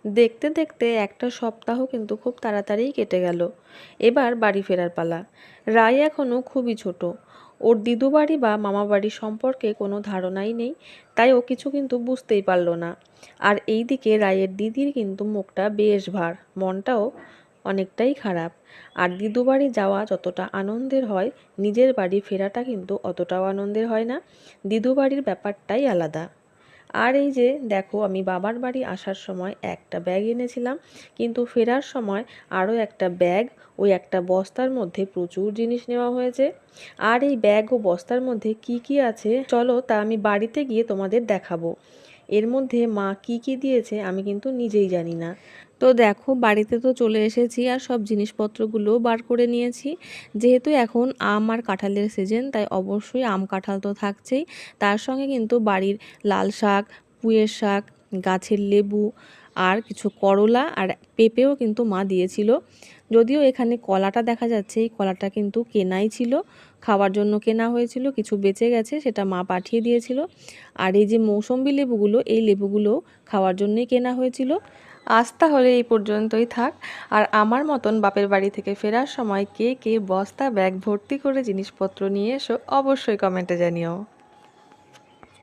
দেখতে দেখতে একটা সপ্তাহ কিন্তু খুব তাড়াতাড়িই কেটে গেল। এবার বাড়ি ফেরার পালা। রায় এখনও খুবই ছোট। ওর দিদু বাড়ি বা মামা বাড়ি সম্পর্কে কোনো ধারণাই নেই, তাই ও কিছু কিন্তু বুঝতেই পারলো না। আর এইদিকে রায়ের দিদির কিন্তু মুখটা বেশ ভার, মনটাও অনেকটাই খারাপ। আর দিদু বাড়ি যাওয়া যতটা আনন্দের হয়, নিজের বাড়ি ফেরাটা কিন্তু অতটাও আনন্দের হয় না। দিদু বাড়ির ব্যাপারটাই আলাদা। আর এই যে দেখো, আমি বাবার বাড়ি আসার সময় একটা ব্যাগ এনেছিলাম, কিন্তু ফেরার সময় আরও একটা ব্যাগ, ওই একটা বস্তার মধ্যে প্রচুর জিনিস নেওয়া হয়েছে। আর এই ব্যাগ ও বস্তার মধ্যে কি কি আছে চলো তা আমি বাড়িতে গিয়ে তোমাদের দেখাবো। এর মধ্যে মা কি কি দিয়েছে আমি কিন্তু নিজেই জানি না। তো দেখো, বাড়িতে তো চলে এসেছি আর সব জিনিসপত্রগুলো বার করে নিয়েছি। যেহেতু এখন আম আর কাঁঠালের সিজন, তাই অবশ্যই আম কাঁঠাল তো থাকছেই। তার সঙ্গে কিন্তু বাড়ির লাল শাক, পুঁইয়ের শাক, গাছের লেবু আর কিছু করলা আর পেঁপেও কিন্তু মা দিয়েছিল। যদিও এখানে কলাটা দেখা যাচ্ছে, এই কলাটা কিন্তু কেনাই ছিল, খাওয়ার জন্য কেনা হয়েছিল, কিছু বেঁচে গেছে সেটা মা পাঠিয়ে দিয়েছিল। আর এই যে মৌসম্বি লেবুগুলো, এই লেবুগুলো খাওয়ার জন্যই কেনা হয়েছিল। আজ তাহলে এই পর্যন্তই থাক। আর আমার মতন বাপের বাড়ি থেকে ফেরার সময় কে কে বস্তা ব্যাগ ভর্তি করে জিনিসপত্র নিয়ে এসো অবশ্যই কমেন্টে জানিও।